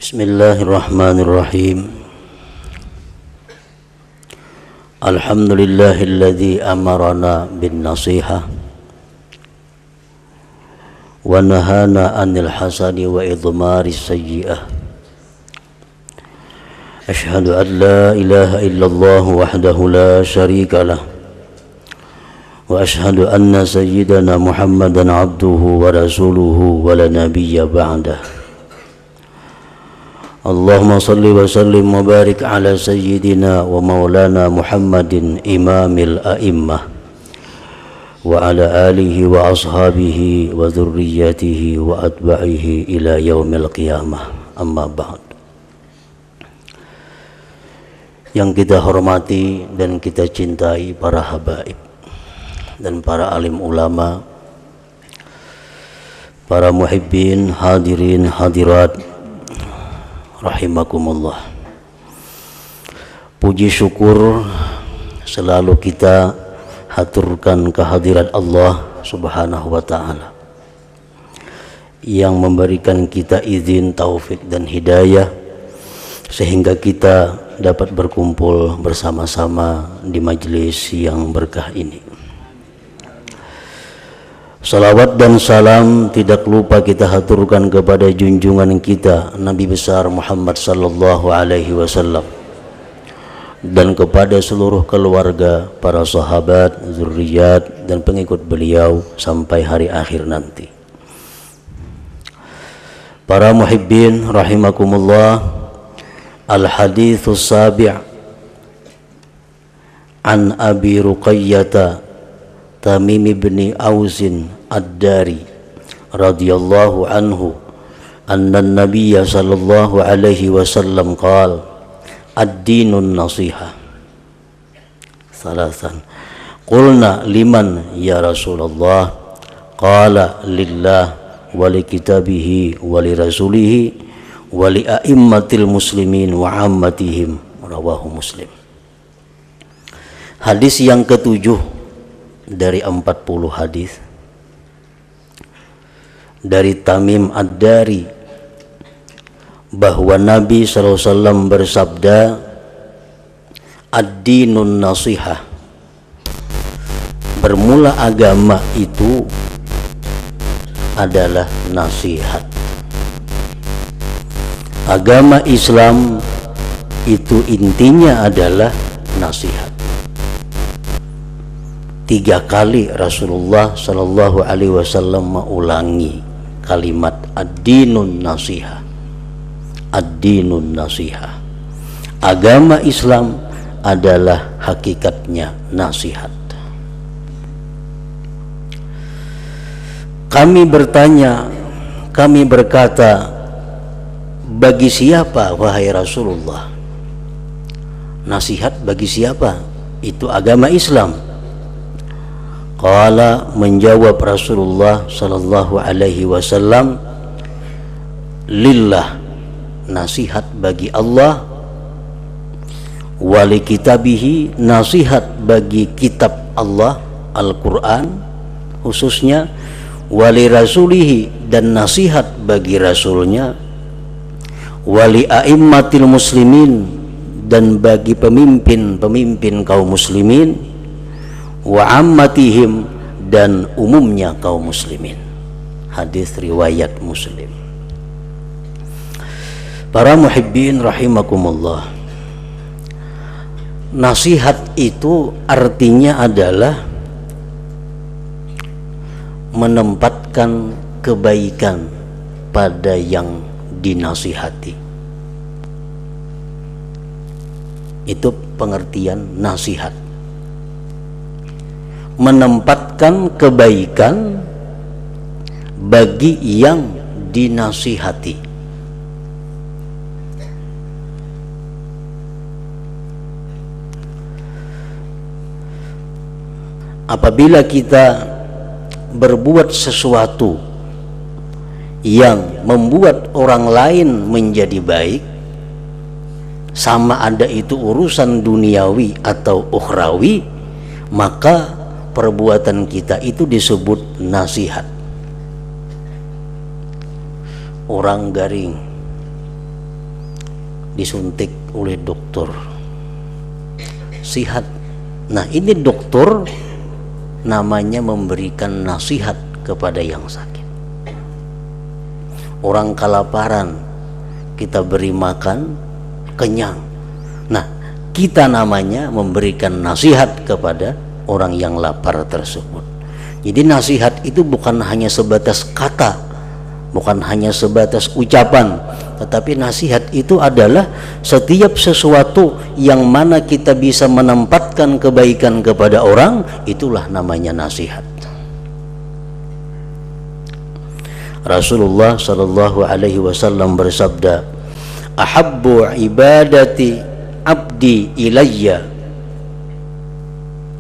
Bismillahirrahmanirrahim. Alhamdulillahilladzi amarana bin nasihah wa nahana 'anil hasani wa idmaris sayyi'ah. Asyhadu an la ilaha illallah wahdahu la syarika lah wa asyhadu anna sayyidana Muhammadan 'abduhu wa rasuluhu wa la nabiyya ba'dah. Allahumma salli wa sallim wa barik ala sayyidina wa maulana Muhammadin imamil a'immah wa ala alihi wa ashabihi wa dhurriyyatihi wa atba'ihi ila yaumil qiyamah. Amma ba'd. Yang kita hormati dan kita cintai para habaib dan para alim ulama, para muhibbin, hadirin, hadirat rahimakumullah. Puji syukur selalu kita haturkan kehadirat Allah Subhanahu wa ta'ala yang memberikan kita izin, taufik dan hidayah sehingga kita dapat berkumpul bersama-sama di majelis yang berkah ini. Salawat dan salam tidak lupa kita haturkan kepada junjungan kita Nabi besar Muhammad sallallahu alaihi wasallam dan kepada seluruh keluarga, para sahabat, zuriat dan pengikut beliau sampai hari akhir nanti. Para muhibbin rahimakumullah, al-haditsus sabi' an Abi Ruqayyah Tamim ibn Ausin ad-Dari radhiyallahu anhu anna an-nabiyya sallallahu alaihi wasallam qala ad-dinun nasihah salasan. Qulna liman ya Rasulullah? Qala lillah wa li kitabihi wa li rasulihi wa li a'immatil muslimin wa ammatihim. Rawahu Muslim. Hadis yang ketujuh dari 40 hadis dari Tamim ad-Dari bahwa Nabi SAW bersabda, ad-dinun nasihah, bermula agama itu adalah nasihat. Agama Islam itu intinya adalah nasihat. 3 kali Rasulullah sallallahu alaihi wasallam mengulangi kalimat ad-dinun nasihah. Ad-dinun nasihah. Agama Islam adalah hakikatnya nasihat. Kami bertanya, kami berkata, bagi siapa wahai Rasulullah? Nasihat bagi siapa? Itu agama Islam. Qala, menjawab Rasulullah sallallahu alaihi wasallam, lillah, nasihat bagi Allah, wali kitabihi, nasihat bagi kitab Allah Al-Quran khususnya, wali rasulihi, dan nasihat bagi rasulnya, wali a'immatil muslimin, dan bagi pemimpin kaum muslimin, wa ammatihim, dan umumnya kaum muslimin. Hadis riwayat Muslim. Para muhibbin rahimakumullah, nasihat itu artinya adalah menempatkan kebaikan pada yang dinasihati. Itu pengertian nasihat. Menempatkan kebaikan bagi yang dinasihati. Apabila kita berbuat sesuatu yang membuat orang lain menjadi baik, sama ada itu urusan duniawi atau ukhrawi, maka perbuatan kita itu disebut nasihat. Orang garing, disuntik oleh dokter, sihat. Nah, ini dokter namanya memberikan nasihat kepada yang sakit. Orang kelaparan, kita beri makan, kenyang. Nah, kita namanya memberikan nasihat kepada orang yang lapar tersebut. Jadi nasihat itu bukan hanya sebatas kata, bukan hanya sebatas ucapan, tetapi nasihat itu adalah setiap sesuatu yang mana kita bisa menempatkan kebaikan kepada orang, itulah namanya nasihat. Rasulullah sallallahu alaihi wasallam bersabda, "Ahabbu ibadati abdi ilayya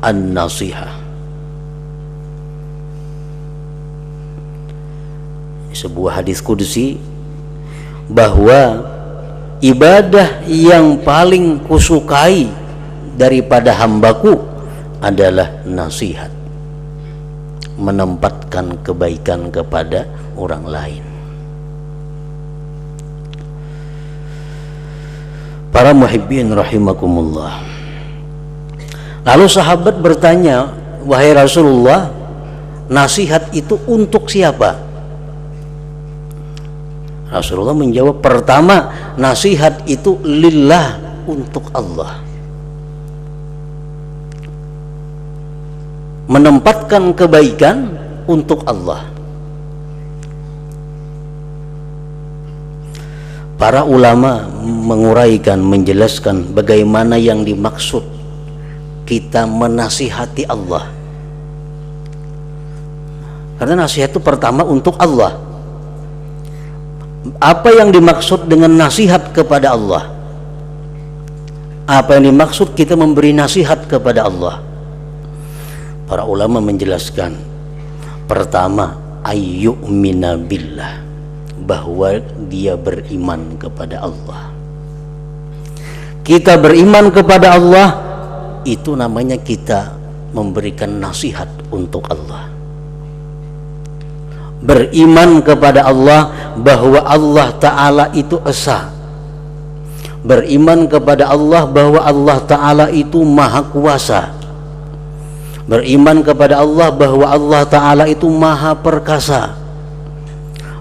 an-nasihah." Sebuah hadis qudsi bahwa ibadah yang paling kusukai daripada hambaku adalah nasihat, menempatkan kebaikan kepada orang lain. Para muhibbin rahimakumullah. Lalu sahabat bertanya, "Wahai Rasulullah, nasihat itu untuk siapa?" Rasulullah menjawab, pertama, nasihat itu lillah, untuk Allah. Menempatkan kebaikan untuk Allah. Para ulama menguraikan, menjelaskan bagaimana yang dimaksud kita menasihati Allah. Karena nasihat itu pertama untuk Allah. Apa yang dimaksud dengan nasihat kepada Allah? Apa yang dimaksud kita memberi nasihat kepada Allah? Para ulama menjelaskan, pertama, ayyu'mina billah, bahwa dia beriman kepada Allah. Kita beriman kepada Allah, itu namanya kita memberikan nasihat untuk Allah. Beriman kepada Allah bahwa Allah Ta'ala itu esa. Beriman kepada Allah bahwa Allah Ta'ala itu maha kuasa. Beriman kepada Allah bahwa Allah Ta'ala itu maha perkasa.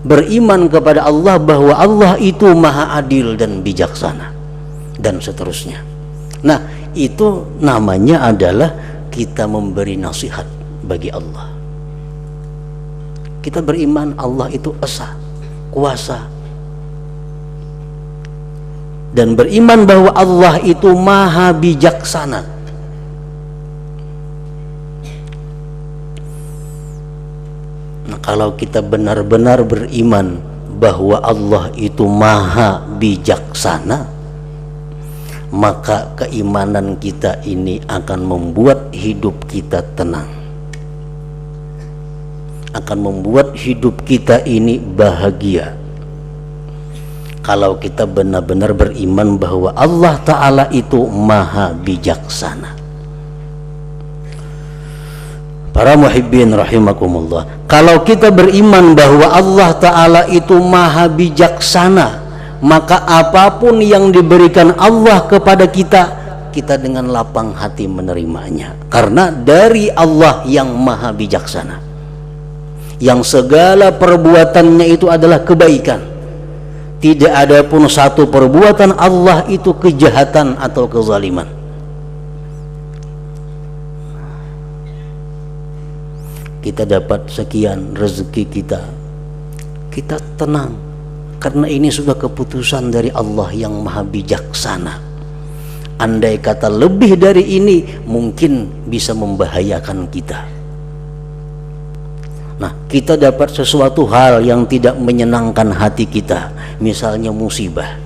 Beriman kepada Allah bahwa Allah itu maha adil dan bijaksana, dan seterusnya. Nah, itu namanya adalah kita memberi nasihat bagi Allah. Kita beriman Allah itu esa, kuasa, dan beriman bahwa Allah itu maha bijaksana. Nah, kalau kita benar-benar beriman bahwa Allah itu maha bijaksana, maka keimanan kita ini akan membuat hidup kita tenang, akan membuat hidup kita ini bahagia. Kalau kita benar-benar beriman bahwa Allah Ta'ala itu maha bijaksana. Para muhibbin rahimakumullah, kalau kita beriman bahwa Allah Ta'ala itu maha bijaksana, maka apapun yang diberikan Allah kepada kita, kita dengan lapang hati menerimanya, karena dari Allah yang maha bijaksana, yang segala perbuatannya itu adalah kebaikan. Tidak ada pun satu perbuatan Allah itu kejahatan atau kezaliman. Kita dapat sekian rezeki kita tenang, karena ini sudah keputusan dari Allah yang maha bijaksana. Andai kata lebih dari ini, mungkin bisa membahayakan kita. Nah, kita dapat sesuatu hal yang tidak menyenangkan hati kita, misalnya musibah.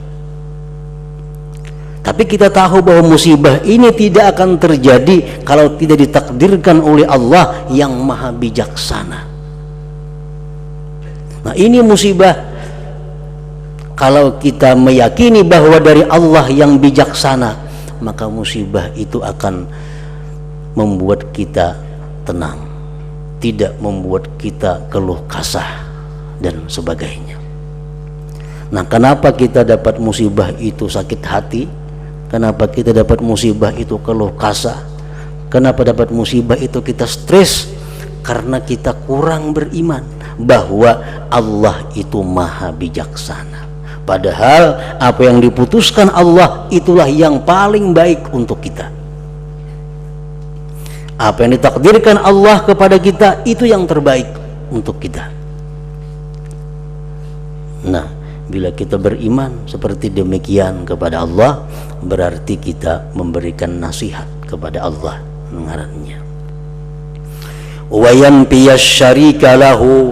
Tapi kita tahu bahwa musibah ini tidak akan terjadi kalau tidak ditakdirkan oleh Allah yang maha bijaksana. Nah, ini musibah. Kalau kita meyakini bahwa dari Allah yang bijaksana, maka musibah itu akan membuat kita tenang, tidak membuat kita keluh kesah dan sebagainya. Nah, kenapa kita dapat musibah itu sakit hati? Kenapa kita dapat musibah itu keluh kesah? Kenapa dapat musibah itu kita stres? Karena kita kurang beriman bahwa Allah itu maha bijaksana. Padahal apa yang diputuskan Allah itulah yang paling baik untuk kita. Apa yang ditakdirkan Allah kepada kita itu yang terbaik untuk kita. Nah, bila kita beriman seperti demikian kepada Allah, berarti kita memberikan nasihat kepada Allah mengarahnya. Wa yanfiyas syarika lahu,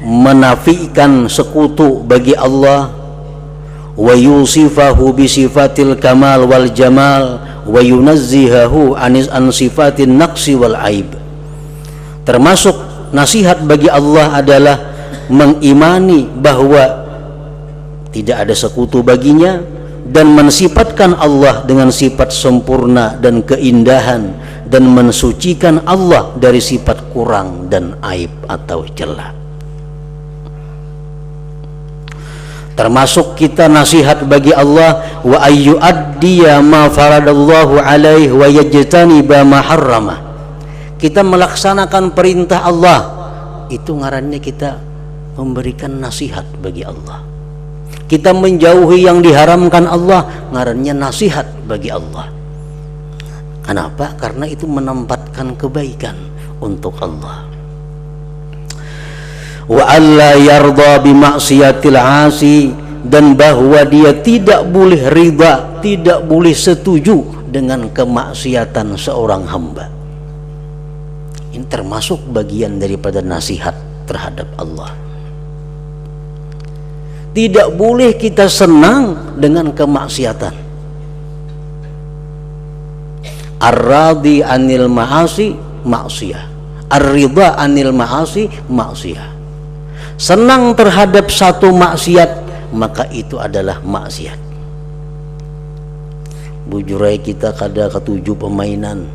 menafikan sekutu bagi Allah, wa yusifahu bi sifatil kamal wal jamal, wa yunazzihahu an sifatin naqsi wal aib. Termasuk nasihat bagi Allah adalah mengimani bahwa tidak ada sekutu baginya dan mensifatkan Allah dengan sifat sempurna dan keindahan, dan mensucikan Allah dari sifat kurang dan aib atau celah. Termasuk kita nasihat bagi Allah, wa ayyuaddiya ma faradallahu alaihi wa yajtaniba ma harrama. Kita melaksanakan perintah Allah, itu ngarannya kita memberikan nasihat bagi Allah. Kita menjauhi yang diharamkan Allah, ngarannya nasihat bagi Allah. Kenapa? Karena itu menempatkan kebaikan untuk Allah. Wa alla yarda bi maksiatil asi, dan bahwa dia tidak boleh ridha, tidak boleh setuju dengan kemaksiatan seorang hamba. Ini termasuk bagian daripada nasihat terhadap Allah. Tidak boleh kita senang dengan kemaksiatan. Ar-radi anil ma'asi maksiyah, ar-ridha anil ma'asi maksiyah. Senang terhadap satu maksiat, maka itu adalah maksiat. Bujurai kita kada ketujuh permainan,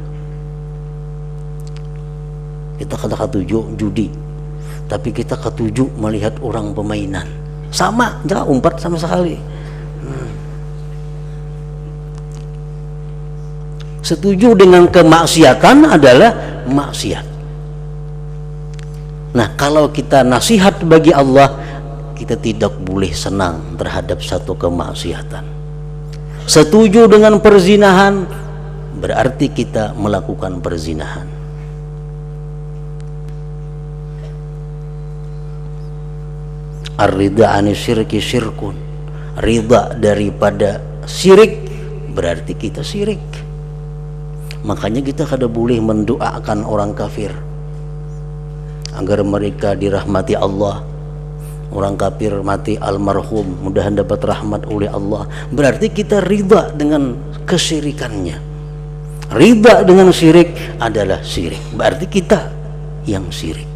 kita kada ketujuh judi, tapi kita ketujuh melihat orang permainan. Sama, jangan umpat sama sekali. Setuju dengan kemaksiatan adalah maksiat. Nah, kalau kita nasihat bagi Allah, kita tidak boleh senang terhadap satu kemaksiatan. Setuju dengan perzinahan, berarti kita melakukan perzinahan. Ar-ridha anis syirki syirkun, ridha daripada syirik berarti kita syirik. Makanya kita kada boleh mendoakan orang kafir agar mereka dirahmati Allah. Orang kafir mati almarhum, mudahan dapat rahmat oleh Allah. Berarti kita ridha dengan kesyirikannya. Ridha dengan syirik adalah syirik, berarti kita yang syirik.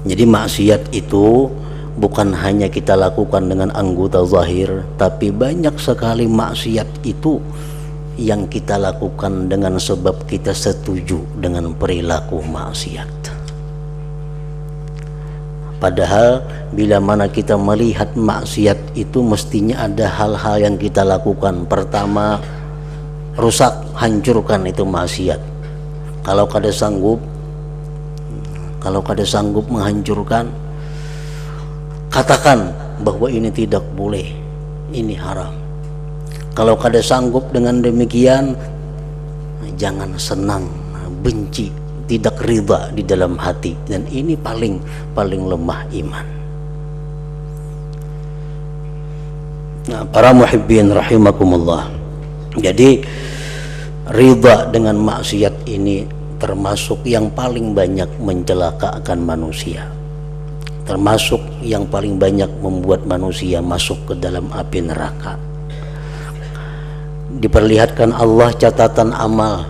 Jadi maksiat itu bukan hanya kita lakukan dengan anggota zahir, tapi banyak sekali maksiat itu yang kita lakukan dengan sebab kita setuju dengan perilaku maksiat. Padahal bila mana kita melihat maksiat itu mestinya ada hal-hal yang kita lakukan. Pertama, rusak, hancurkan itu maksiat. Kalau kada sanggup menghancurkan, katakan bahwa ini tidak boleh, ini haram. Kalau kada sanggup dengan demikian, jangan senang, benci, tidak ridha di dalam hati, dan ini paling lemah iman. Nah, para muhibbin rahimakumullah, jadi ridha dengan maksiat ini termasuk yang paling banyak mencelakakan manusia, termasuk yang paling banyak membuat manusia masuk ke dalam api neraka. Diperlihatkan Allah catatan amal.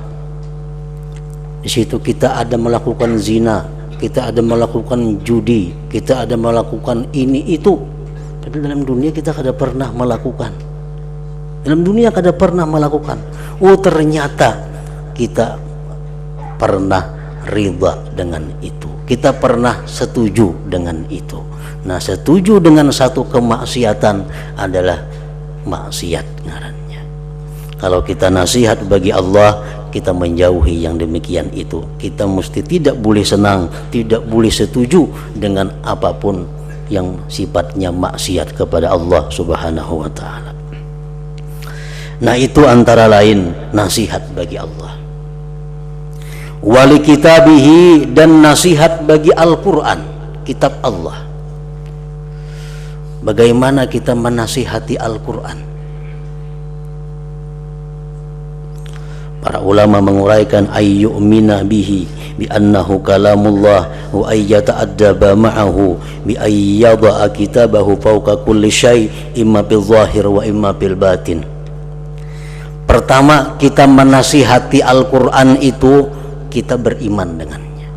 Di situ kita ada melakukan zina, kita ada melakukan judi, kita ada melakukan ini itu. Tapi dalam dunia kita kada pernah melakukan. Dalam dunia kada pernah melakukan. Oh, ternyata kita pernah ridha dengan itu. kita pernah setuju dengan itu. Nah, setuju dengan satu kemaksiatan adalah maksiat ngarannya. Kalau kita nasihat bagi Allah, kita menjauhi yang demikian itu. Kita mesti tidak boleh senang, tidak boleh setuju dengan apapun yang sifatnya maksiat kepada Allah Subhanahu wa taala. Nah, itu antara lain nasihat bagi Allah. Wali kitabihi, dan nasihat bagi Al-Quran, kitab Allah. Bagaimana kita menasihati Al-Quran? Para ulama menguraikan ayyu'mina bihi bi annahu kalamullah wa ayyata'addaba ma'ahu bi ayyada'a kitabahu fawqa kulli syai' imma bil zahir wa imma bil batin. Pertama, kita menasihati Al-Quran itu kita beriman dengannya.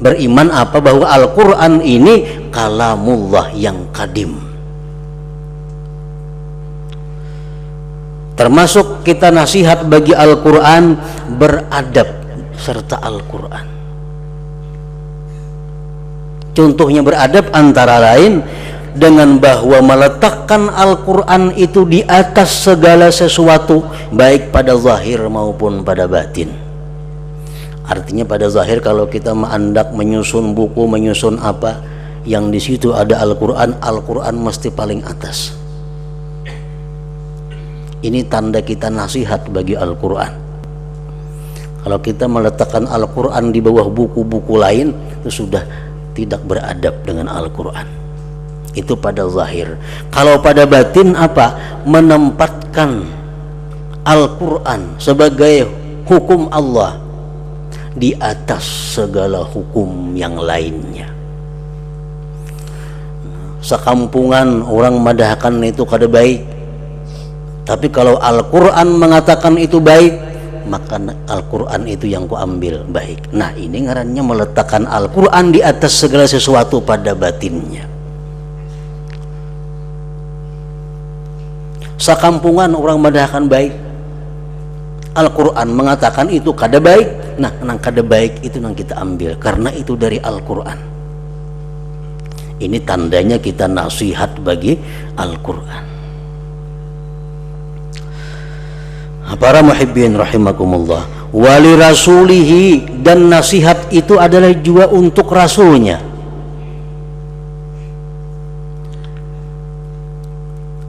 Beriman apa? Bahwa Al-Quran ini kalamullah yang kadim. Termasuk kita nasihat bagi Al-Quran, beradab serta Al-Quran. Contohnya beradab antara lain dengan bahwa meletakkan Al-Quran itu di atas segala sesuatu, baik pada zahir maupun pada batin. Artinya pada zahir, kalau kita mendak menyusun buku, menyusun apa yang di situ ada Al-Quran, Al-Quran mesti paling atas. Ini tanda kita nasihat bagi Al-Quran. Kalau kita meletakkan Al-Quran di bawah buku-buku lain, itu sudah tidak beradab dengan Al-Quran. Itu pada zahir. Kalau pada batin apa? Menempatkan Al-Quran sebagai hukum Allah di atas segala hukum yang lainnya. Sekampungan orang madahkan itu kada baik, tapi kalau Al-Quran mengatakan itu baik, maka Al-Quran itu yang ku ambil baik. Nah, ini ngarannya meletakkan Al-Quran di atas segala sesuatu pada batinnya. Sekampungan orang madahkan baik, Al-Quran mengatakan itu kada baik. Nah, nang kada baik itu nang kita ambil karena itu dari Al-Quran. Ini tandanya kita nasihat bagi Al-Quran. Para muhibbin rahimakumullah, wali rasulihi, dan nasihat itu adalah juga untuk rasulnya.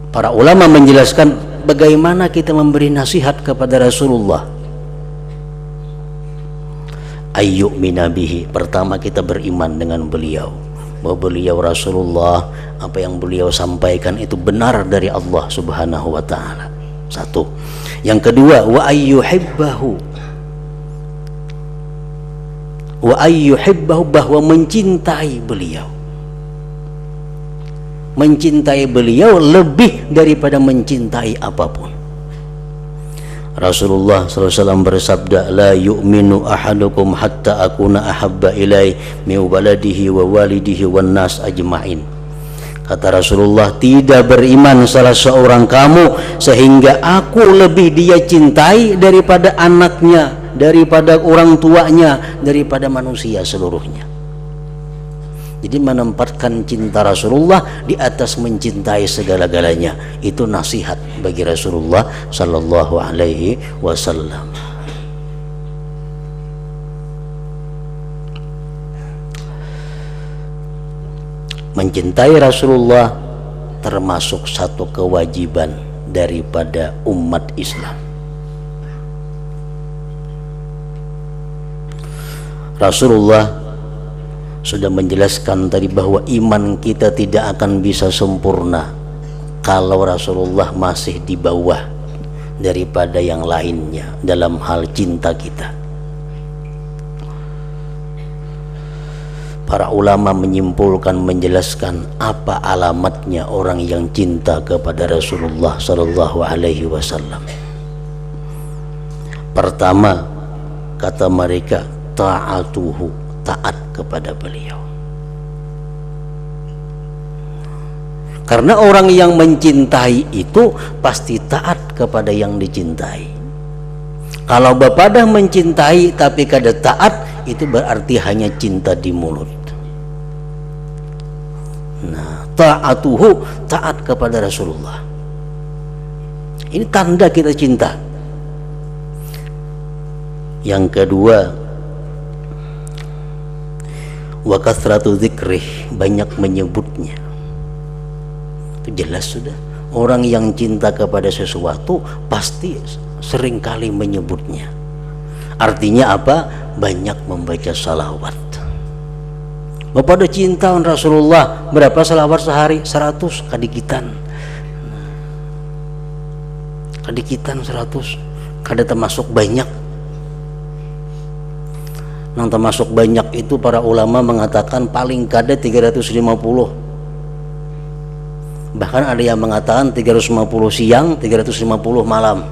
Para ulama menjelaskan bagaimana kita memberi nasihat kepada Rasulullah. Ayyu'mina bihi, pertama kita beriman dengan beliau, bahwa beliau Rasulullah, apa yang beliau sampaikan itu benar dari Allah Subhanahu wa taala. Satu. Yang kedua, wa ayyuhibbahu, bahwa mencintai beliau. Mencintai beliau lebih daripada mencintai apapun. Rasulullah SAW bersabda, la yu'minu ahadukum hatta akuna ahabba ilai min waladihi wa walidihi wan nas ajma'in. Kata Rasulullah, tidak beriman salah seorang kamu sehingga aku lebih dia cintai daripada anaknya, daripada orang tuanya, daripada manusia seluruhnya. Jadi menempatkan cinta Rasulullah di atas mencintai segala-galanya, itu nasihat bagi Rasulullah sallallahu alaihi wasallam. Mencintai Rasulullah termasuk satu kewajiban daripada umat Islam. Rasulullah sudah menjelaskan tadi bahwa iman kita tidak akan bisa sempurna kalau Rasulullah masih di bawah daripada yang lainnya dalam hal cinta kita. Para ulama menyimpulkan, menjelaskan apa alamatnya orang yang cinta kepada Rasulullah sallallahu alaihi wasallam. Pertama, kata mereka, ta'atuhu, taat kepada beliau. Karena orang yang mencintai itu pasti taat kepada yang dicintai. Kalau bapadah mencintai tapi kada taat, itu berarti hanya cinta di mulut. Nah, ta'atuhu, taat kepada Rasulullah. Ini tanda kita cinta. Yang kedua, wa kathratu dzikrih, banyak menyebutnya. Itu jelas sudah. Orang yang cinta kepada sesuatu pasti seringkali menyebutnya. Artinya apa? Banyak membaca salawat. Bapak ada cinta Rasulullah, berapa salawat sehari? 100 kadikitan. Kadikitan 100. Kada termasuk banyak. Yang termasuk banyak itu para ulama mengatakan paling kada 350. Bahkan ada yang mengatakan 350 siang, 350 malam.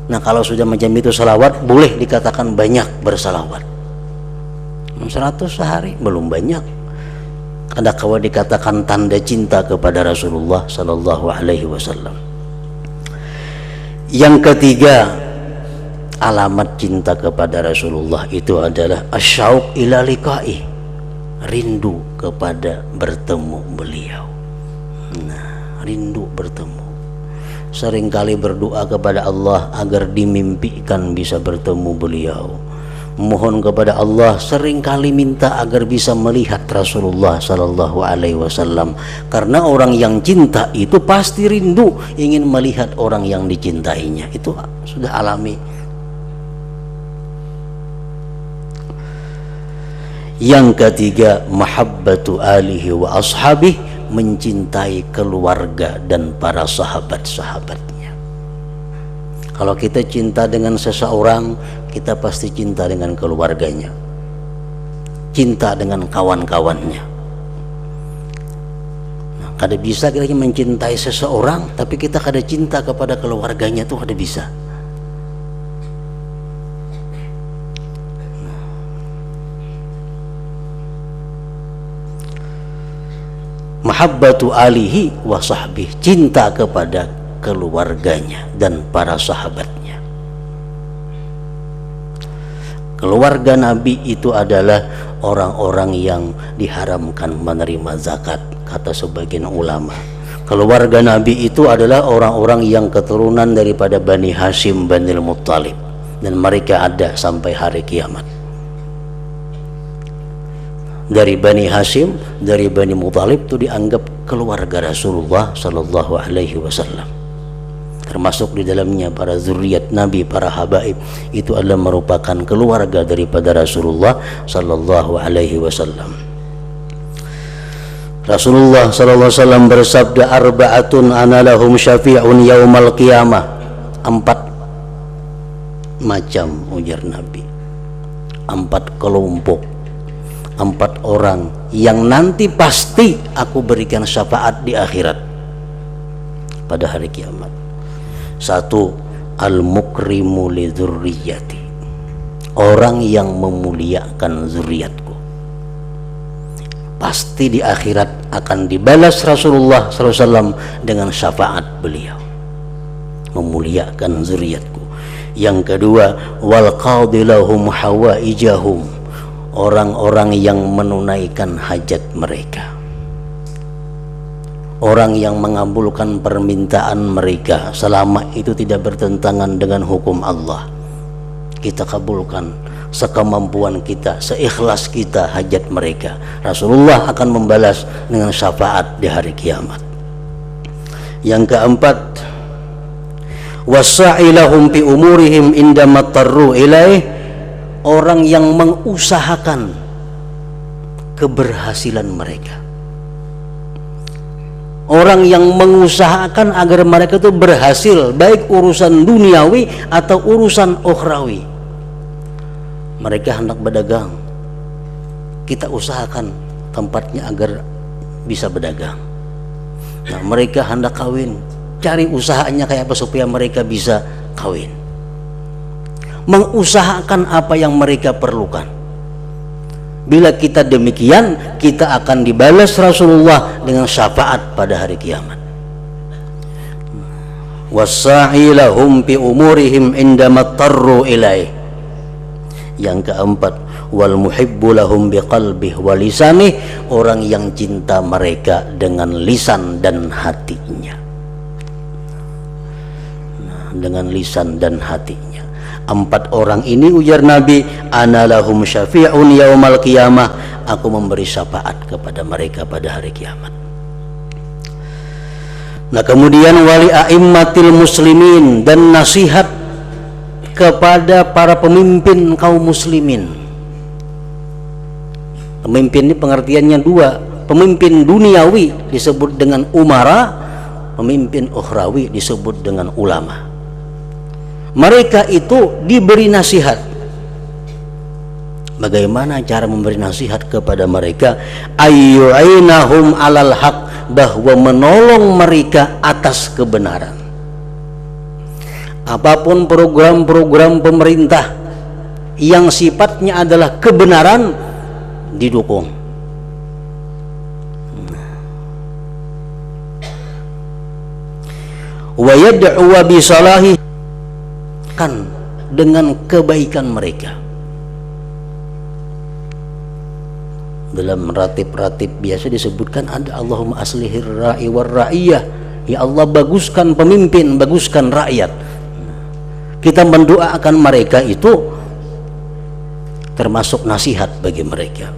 Nah, kalau sudah macam itu salawat, boleh dikatakan banyak bersalawat. 100 sehari belum banyak. Ada kawa dikatakan tanda cinta kepada Rasulullah sallallahu alaihi wasallam. Yang ketiga, alamat cinta kepada Rasulullah itu adalah asyauq ila liqa'i, rindu kepada bertemu beliau. Nah, rindu bertemu. Seringkali berdoa kepada Allah agar dimimpikan bisa bertemu beliau. Mohon kepada Allah, seringkali minta agar bisa melihat Rasulullah sallallahu alaihi wasallam. Karena orang yang cinta itu pasti rindu ingin melihat orang yang dicintainya. Itu sudah alami. Yang ketiga, mahabbatu alihi wa ashabih, mencintai keluarga dan para sahabat-sahabatnya. Kalau kita cinta dengan seseorang, kita pasti cinta dengan keluarganya, cinta dengan kawan-kawannya. Nah, kada bisa kita mencintai seseorang tapi kita kada cinta kepada keluarganya, tuh kada bisa. Mahabbatu alihi wa sahbih, cinta kepada keluarganya dan para sahabatnya. Keluarga Nabi itu adalah orang-orang yang diharamkan menerima zakat, kata sebagian ulama. Keluarga Nabi itu adalah orang-orang yang keturunan daripada Bani Hashim Banil Muttalib, dan mereka ada sampai hari kiamat. Dari Bani Hashim, dari Bani Muttalib itu dianggap keluarga Rasulullah sallallahu alaihi wasallam. Termasuk di dalamnya para zuriat Nabi, para habaib, itu adalah merupakan keluarga daripada Rasulullah sallallahu alaihi wasallam. Rasulullah sallallahu alaihi wasallam bersabda, arba'atun ana lahum syafi'un yaumal qiyamah. 4 macam, ujar Nabi, 4 kelompok, 4 orang yang nanti pasti aku berikan syafaat di akhirat pada hari kiamat. 1, al-mukrimu li dzurriyyati, orang yang memuliakan zuriatku. Pasti di akhirat akan dibalas Rasulullah SAW dengan syafaat beliau, memuliakan zuriatku. Yang kedua, wal qadi lahum hawaijahum, orang-orang yang menunaikan hajat mereka, orang yang mengabulkan permintaan mereka selama itu tidak bertentangan dengan hukum Allah. Kita kabulkan sekemampuan kita, seikhlas kita hajat mereka. Rasulullah akan membalas dengan syafaat di hari kiamat. Yang keempat, wasa'ilahum fi umurihim indama tarru ilaih, orang yang mengusahakan keberhasilan mereka, orang yang mengusahakan agar mereka itu berhasil, baik urusan duniawi atau urusan ukhrawi. Mereka hendak berdagang, kita usahakan tempatnya agar bisa berdagang. Nah, mereka hendak kawin, cari usahanya kayak apa supaya mereka bisa kawin, mengusahakan apa yang mereka perlukan. Bila kita demikian, kita akan dibalas Rasulullah dengan syafaat pada hari kiamat. Wasa'ilahum fi umurihim indama tarru ilaih. Yang keempat, wal muhibbu lahum biqalbih wa lisanih, orang yang cinta mereka dengan lisan dan hatinya. Dengan lisan dan hatinya. 4 orang ini, ujar Nabi, ana lahum syafi'un yaumal qiyamah, aku memberi syafaat kepada mereka pada hari kiamat. Nah, kemudian wali a'immatil muslimin, dan nasihat kepada para pemimpin kaum muslimin. Pemimpin ini pengertiannya 2. Pemimpin duniawi disebut dengan umara, pemimpin ukhrawi disebut dengan ulama. Mereka itu diberi nasihat. Bagaimana cara memberi nasihat kepada mereka? Ayyu'inahum alal haq, bahwa menolong mereka atas kebenaran. Apapun program-program pemerintah yang sifatnya adalah kebenaran, didukung. Wa yad'u bi salahi, kan dengan kebaikan mereka. Dalam ratib-ratib biasa disebutkan ada Allahumma aslihir ra'i war ra'iyah, ya Allah baguskan pemimpin, baguskan rakyat. Kita mendoakan mereka itu termasuk nasihat bagi mereka.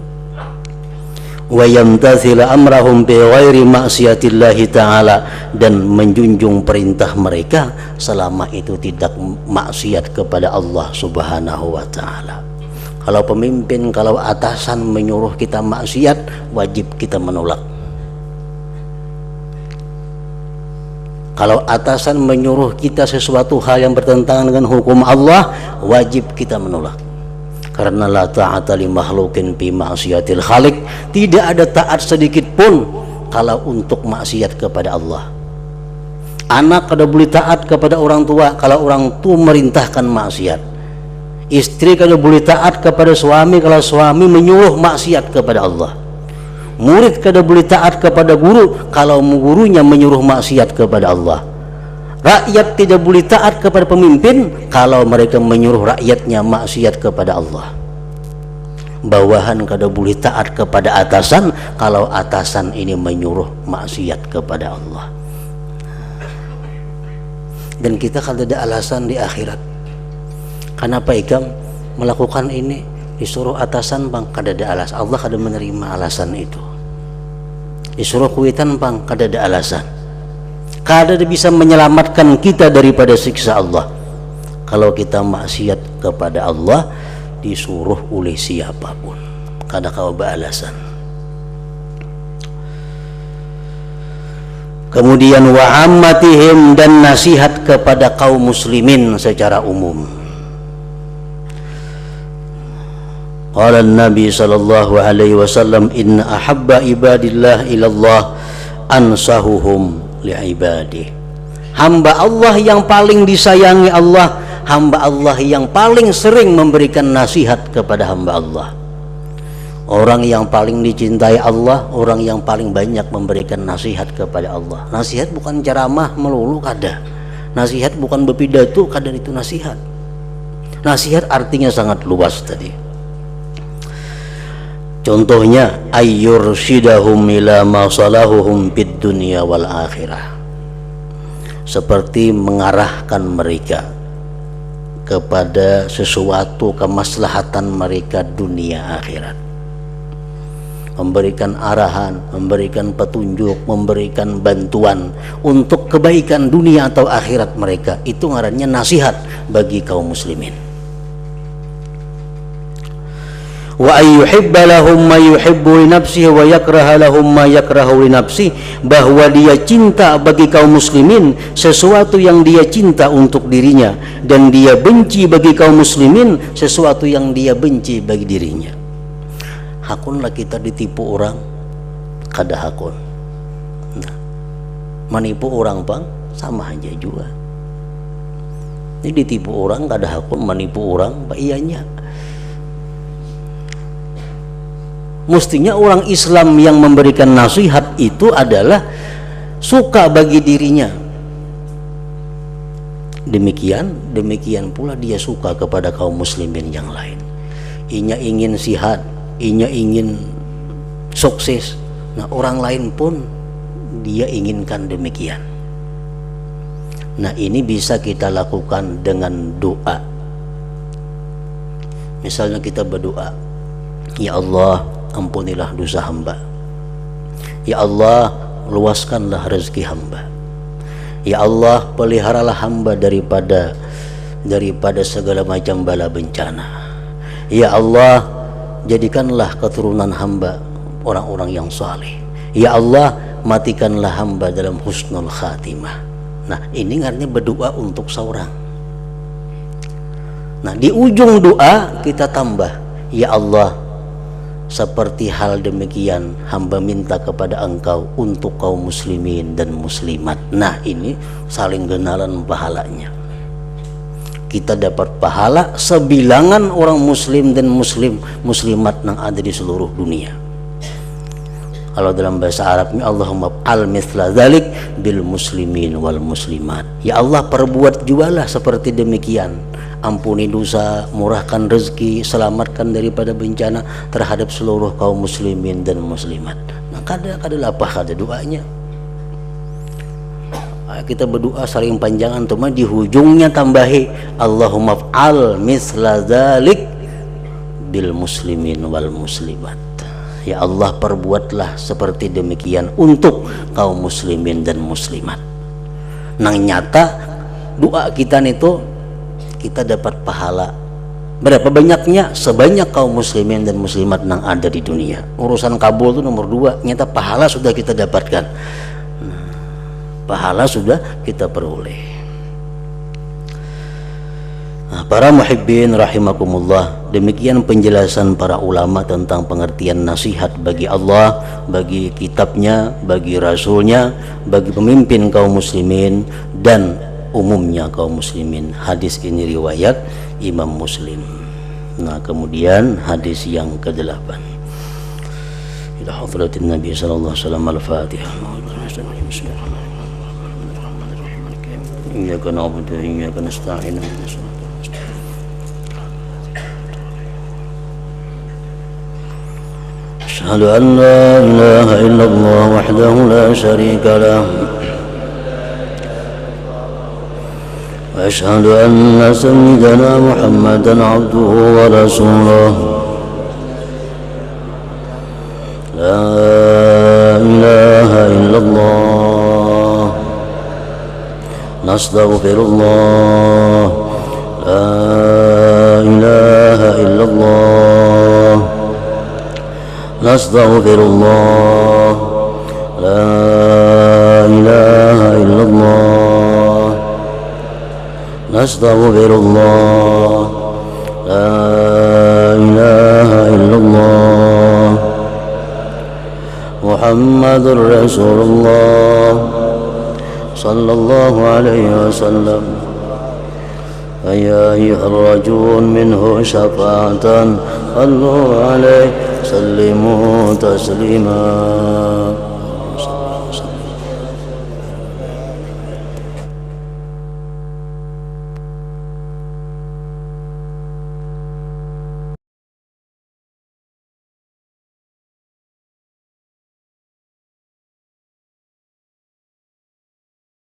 Wa yamtathila amrahum bi ghairi ma'siyatillahi ta'ala, dan menjunjung perintah mereka selama itu tidak maksiat kepada Allah Subhanahu wa ta'ala. Kalau pemimpin, kalau atasan menyuruh kita maksiat, wajib kita menolak. Kalau atasan menyuruh kita sesuatu hal yang bertentangan dengan hukum Allah, wajib kita menolak. Karena la ta'ata li makhluqin fi ma'siyatil khaliq, tidak ada taat sedikit pun kalau untuk maksiat kepada Allah. Anak kada boleh taat kepada orang tua kalau orang tua merintahkan maksiat. Istri kada boleh taat kepada suami kalau suami menyuruh maksiat kepada Allah. Murid kada boleh taat kepada guru kalau gurunya menyuruh maksiat kepada Allah. Rakyat tidak boleh taat kepada pemimpin kalau mereka menyuruh rakyatnya maksiat kepada Allah. Bawahan kada boleh taat kepada atasan kalau atasan ini menyuruh maksiat kepada Allah. Dan kita kada ada alasan di akhirat. Kenapa ikam melakukan ini? Disuruh atasan bang, kada ada alasan. Allah kada menerima alasan itu. Disuruh kuitan bang, kada ada alasan. Kada bisa menyelamatkan kita daripada siksa Allah. Kalau kita maksiat kepada Allah, disuruh oleh siapapun, kada kau beralasan. Kemudian wa ammatihim, dan nasihat kepada kaum muslimin secara umum. Qala Nabi sallallahu alaihi wasallam, inna ahabba ibadillah ilallah ansahuhum li'ibadih. Hamba Allah yang paling disayangi Allah, hamba Allah yang paling sering memberikan nasihat kepada hamba Allah. Orang yang paling dicintai Allah, orang yang paling banyak memberikan nasihat kepada Allah. Nasihat bukan ceramah melulu, kada. Nasihat bukan berpidato, kada itu nasihat. Nasihat artinya sangat luas tadi. Contohnya ayyursyidahum ila ma salahuhum fid dunya wal akhirah, seperti mengarahkan mereka kepada sesuatu kemaslahatan mereka dunia akhirat, memberikan arahan, memberikan petunjuk, memberikan bantuan untuk kebaikan dunia atau akhirat mereka. Itu ngarannya nasihat bagi kaum muslimin. Wa ayyuhibba lahum ma yuhibbu li nafsihi wa yakraha lahum ma yakrahu li nafsihi, bahwa dia cinta bagi kaum muslimin sesuatu yang dia cinta untuk dirinya, dan dia benci bagi kaum muslimin sesuatu yang dia benci bagi dirinya. Hakunlah kita ditipu orang, kada hakun. Nah, menipu orang bang, sama aja juga. Ini ditipu orang kada hakun, menipu orang pak iyanya. Mestinya orang Islam yang memberikan nasihat itu adalah suka bagi dirinya. Demikian pula dia suka kepada kaum muslimin yang lain. inya ingin sihat, inya ingin sukses. Nah, orang lain pun dia inginkan demikian. Nah, ini bisa kita lakukan dengan doa. Misalnya kita berdoa, ya Allah, ampunilah dosa hamba. Ya Allah, luaskanlah rezeki hamba. Ya Allah, peliharalah hamba daripada segala macam bala bencana. Ya Allah, jadikanlah keturunan hamba orang-orang yang saleh. Ya Allah, matikanlah hamba dalam husnul khatimah. Nah, ini artinya berdoa untuk seorang. Nah, di ujung doa kita tambah, ya Allah, seperti hal demikian hamba minta kepada engkau untuk kaum muslimin dan muslimat. Nah, ini saling kenalan pahalanya. Kita dapat pahala sebilangan orang muslim dan muslimat yang ada di seluruh dunia. Kalau dalam bahasa Arabnya, Allahumma al mithla dzalik bil muslimin wal muslimat. Ya Allah, perbuat jualah seperti demikian. Ampuni dosa, murahkan rezeki, selamatkan daripada bencana terhadap seluruh kaum muslimin dan muslimat. Nah, kadang apa kata doanya? Kita berdoa saling panjangan, cuma di hujungnya tambahi Allahumma fa'al misla dzalik bil muslimin wal muslimat. Ya Allah, perbuatlah seperti demikian untuk kaum muslimin dan muslimat. Nang nyata doa kita itu kita dapat pahala berapa banyaknya? Sebanyak kaum muslimin dan muslimat yang ada di dunia. Urusan kabul itu nomor 2, nyata pahala sudah kita dapatkan. Pahala sudah kita peroleh. Nah, para muhibbin rahimakumullah, demikian penjelasan para ulama tentang pengertian nasihat bagi Allah, bagi kitabnya, bagi rasulnya, bagi pemimpin kaum muslimin dan umumnya kaum muslimin. Hadis ini riwayat Imam Muslim. Nah, kemudian hadis yang ke-8. Ila hadratin Nabi sallallahu alaihi wasallam al-Fatihah. Iyyaka na'budu wa iyyaka nasta'in. Asyhadu an la ilaha illallah wahdahu la syarika lah. وأشهد أن سيدنا محمدا عبده ورسوله لا إله إلا الله نستغفر الله لا إله إلا الله نستغفر الله لا إله إلا الله نستغفر الله لا إله إلا الله محمد رسول الله صلى الله عليه وسلم فيا أيها الرجل منه شفاعة صلوا عليه سلموا تسليما